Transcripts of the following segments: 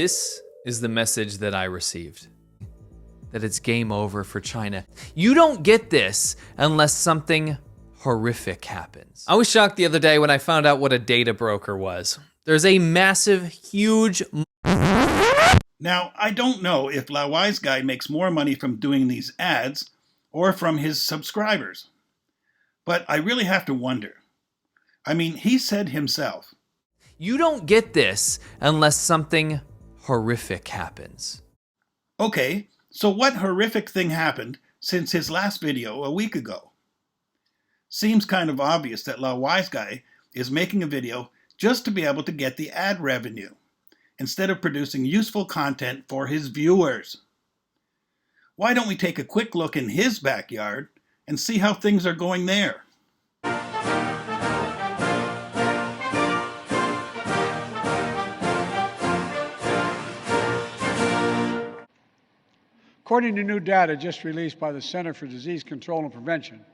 This is the message that I received. That it's game over for China. You don't get this unless something horrific happens. I was shocked the other day when I found out what a data broker was. There's a massive, huge... Now, I don't know if LaWiseGuy makes more money from doing these ads or from his subscribers. But I really have to wonder. I mean, he said himself, You don't get this unless something horrific happens. Okay, so what horrific thing happened since his last video a week ago? Seems kind of obvious that LaWiseGuy is making a video just to be able to get the ad revenue, instead of producing useful content for his viewers. Why don't we take a quick look in his backyard and see how things are going there? According to new data just released by the Center for Disease Control and Prevention,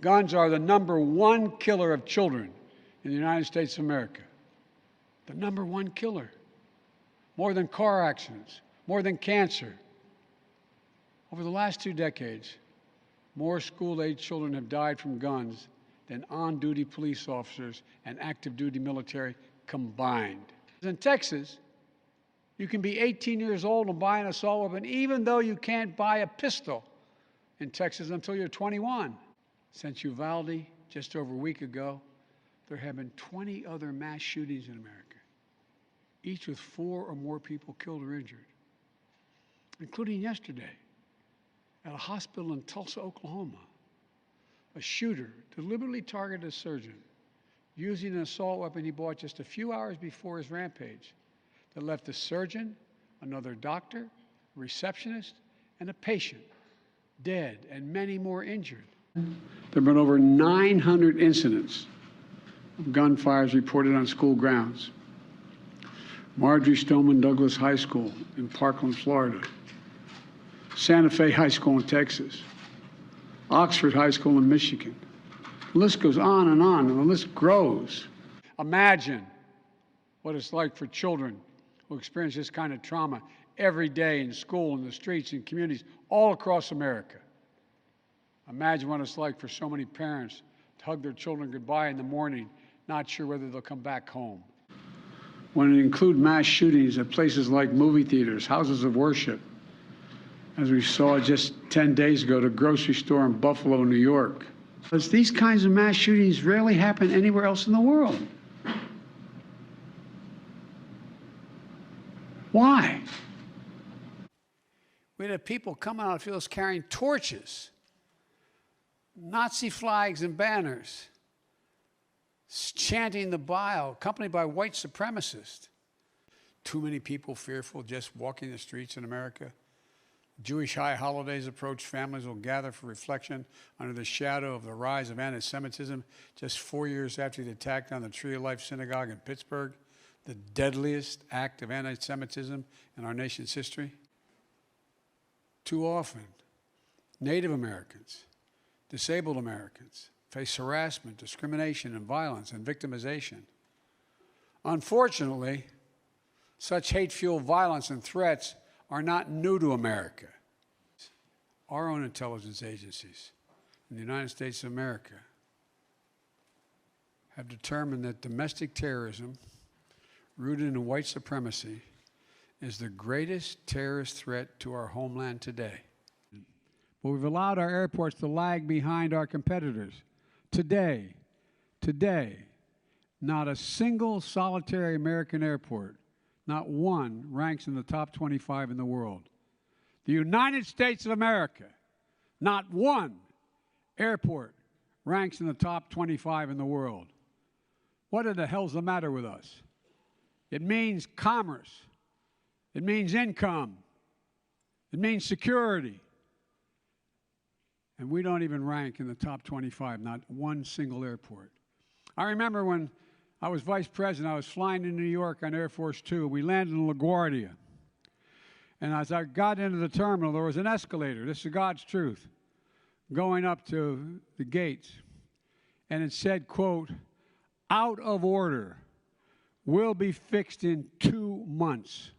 guns are the #1 killer of children in the United States of America. The #1 killer. More than car accidents, more than cancer. Over the last 2 decades, more school-age children have died from guns than on-duty police officers and active-duty military combined. In Texas, you can be 18 years old and buy an assault weapon, even though you can't buy a pistol in Texas until you're 21. Since Uvalde, just over a week ago, there have been 20 other mass shootings in America, each with 4 or more people killed or injured, including yesterday at a hospital in Tulsa, Oklahoma. A shooter deliberately targeted a surgeon using an assault weapon he bought just a few hours before his rampage that left a surgeon, another doctor, a receptionist, and a patient dead and many more injured. There have been over 900 incidents of gunfires reported on school grounds. Marjory Stoneman Douglas High School in Parkland, Florida. Santa Fe High School in Texas. Oxford High School in Michigan. The list goes on, and the list grows. Imagine what it's like for children who experience this kind of trauma every day in school, in the streets, in communities all across America. Imagine what it's like for so many parents to hug their children goodbye in the morning, not sure whether they'll come back home. When it includes mass shootings at places like movie theaters, houses of worship, as we saw just 10 days ago at a grocery store in Buffalo, New York. Because these kinds of mass shootings rarely happen anywhere else in the world. Why? We had people come out of fields carrying torches, Nazi flags and banners, chanting the Bible, accompanied by white supremacists. Too many people fearful just walking the streets in America. Jewish high holidays approach, families will gather for reflection under the shadow of the rise of anti-Semitism just 4 years after the attack on the Tree of Life Synagogue in Pittsburgh, the deadliest act of anti-Semitism in our nation's history. Too often, Native Americans, disabled Americans face harassment, discrimination, and violence and victimization. Unfortunately, such hate-fueled violence and threats are not new to America. Our own intelligence agencies in the United States of America have determined that domestic terrorism, rooted in white supremacy, is the greatest terrorist threat to our homeland today. But we've allowed our airports to lag behind our competitors. Today, not a single solitary American airport, not one, ranks in the top 25 in the world. The United States of America, not one airport ranks in the top 25 in the world. What the hell's the matter with us? It means commerce. It means income. It means security. And we don't even rank in the top 25, not one single airport. I remember when I was vice president, I was flying to New York on Air Force Two. We landed in LaGuardia. And as I got into the terminal, there was an escalator, this is God's truth, going up to the gates. And it said, quote, "Out of order, will be fixed in 2 months."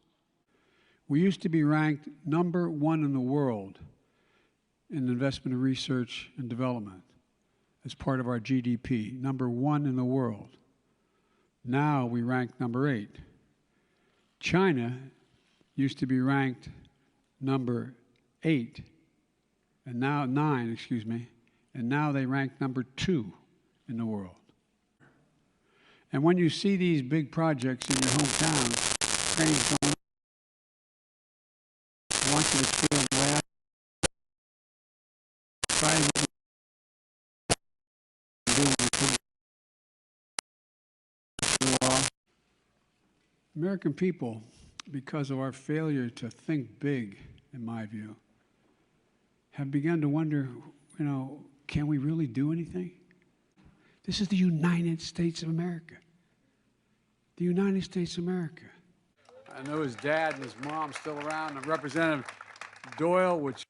We used to be ranked number 1 in the world in investment in research and development as part of our GDP, number 1 in the world. Now we rank number 8. China used to be ranked number 8, and now 9, excuse me, and now they rank number 2 in the world. And when you see these big projects in your hometown, trains going, I want you to feel the way I try to do when it comes to law. American people, because of our failure to think big, in my view, have begun to wonder, can we really do anything? This is the United States of America. The United States of America. I know his dad and his mom still around, and Representative Doyle, which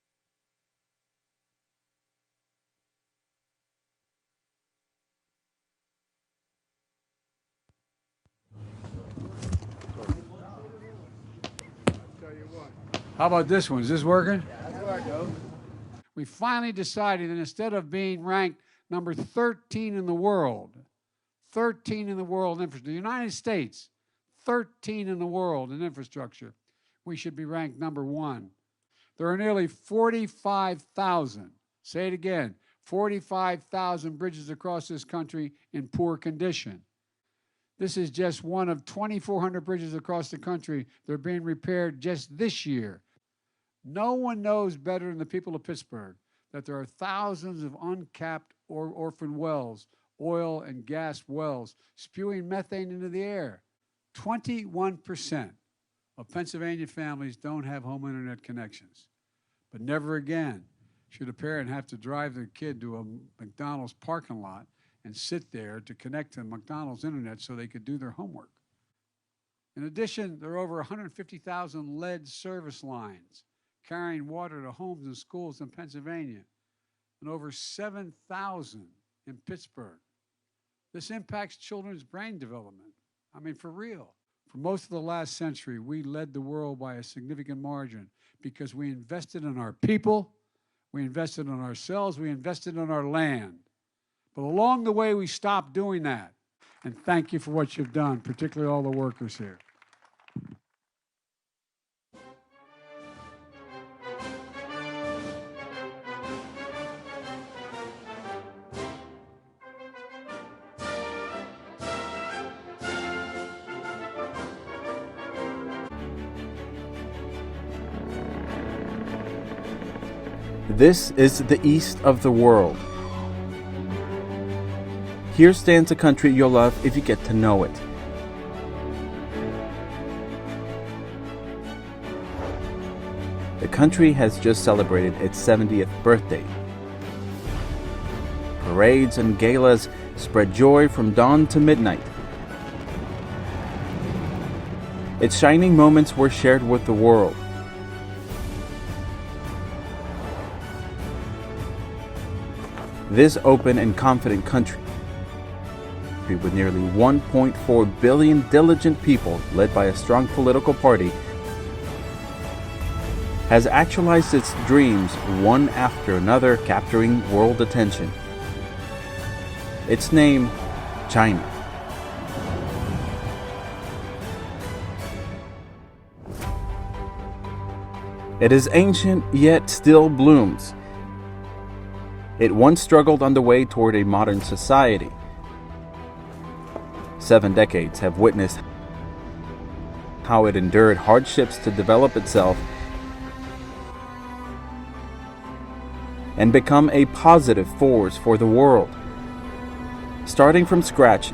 how about this one? Is this working? We finally decided that instead of being ranked number 13 in the world, 13 in the world in infrastructure, the United States, 13 in the world in infrastructure, we should be ranked number 1. There are nearly 45,000, say it again, 45,000 bridges across this country in poor condition. This is just one of 2,400 bridges across the country that are being repaired just this year. No one knows better than the people of Pittsburgh that there are thousands of uncapped or orphan wells, oil and gas wells, spewing methane into the air. 21% of Pennsylvania families don't have home internet connections. But never again should a parent have to drive their kid to a McDonald's parking lot and sit there to connect to McDonald's internet so they could do their homework. In addition, there are over 150,000 lead service lines carrying water to homes and schools in Pennsylvania, and over 7,000 in Pittsburgh. This impacts children's brain development. I mean, for real. For most of the last century, we led the world by a significant margin because we invested in our people, we invested in ourselves, we invested in our land. But along the way, we stopped doing that. And thank you for what you've done, particularly all the workers here. This is the east of the world. Here stands a country you'll love if you get to know it. The country has just celebrated its 70th birthday. Parades and galas spread joy from dawn to midnight. Its shining moments were shared with the world. This open and confident country, with nearly 1.4 billion diligent people led by a strong political party, has actualized its dreams one after another, capturing world attention. Its name, China. It is ancient, yet still blooms. It once struggled on the way toward a modern society. 7 decades have witnessed how it endured hardships to develop itself and become a positive force for the world. Starting from scratch,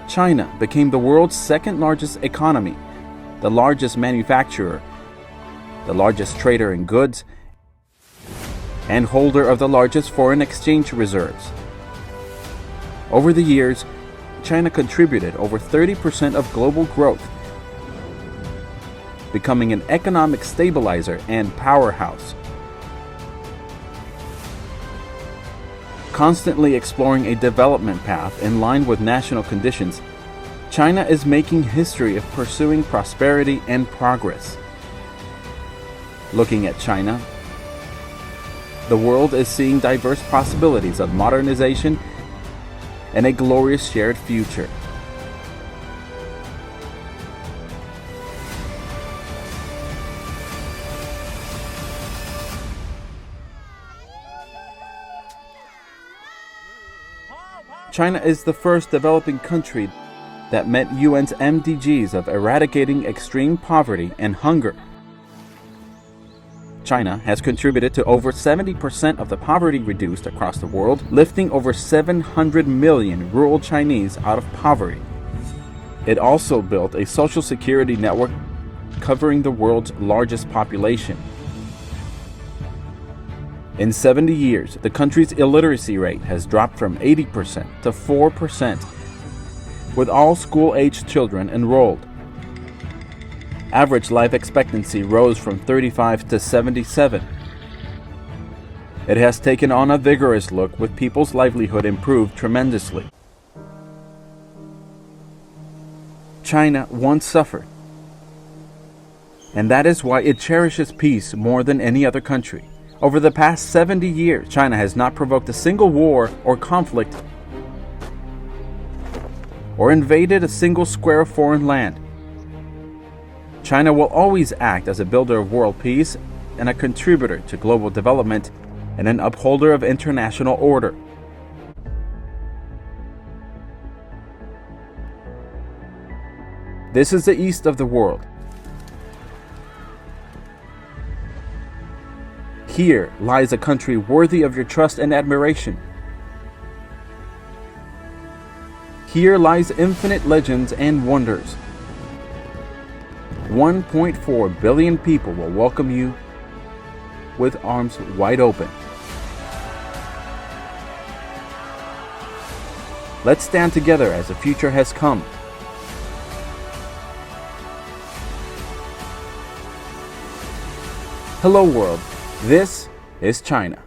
China became the world's second largest economy, the largest manufacturer, the largest trader in goods, and holder of the largest foreign exchange reserves. Over the years, China contributed over 30% of global growth, becoming an economic stabilizer and powerhouse. Constantly exploring a development path in line with national conditions, China is making history of pursuing prosperity and progress. Looking at China, the world is seeing diverse possibilities of modernization and a glorious shared future. China is the first developing country that met UN's MDGs of eradicating extreme poverty and hunger. China has contributed to over 70% of the poverty reduced across the world, lifting over 700 million rural Chinese out of poverty. It also built a social security network covering the world's largest population. In 70 years, the country's illiteracy rate has dropped from 80% to 4%, with all school-aged children enrolled. Average life expectancy rose from 35 to 77. It has taken on a vigorous look, with people's livelihood improved tremendously. China once suffered, and that is why it cherishes peace more than any other country. Over the past 70 years, China has not provoked a single war or conflict or invaded a single square of foreign land. China will always act as a builder of world peace and a contributor to global development and an upholder of international order. This is the east of the world. Here lies a country worthy of your trust and admiration. Here lies infinite legends and wonders. 1.4 billion people will welcome you with arms wide open. Let's stand together as the future has come. Hello world, this is China.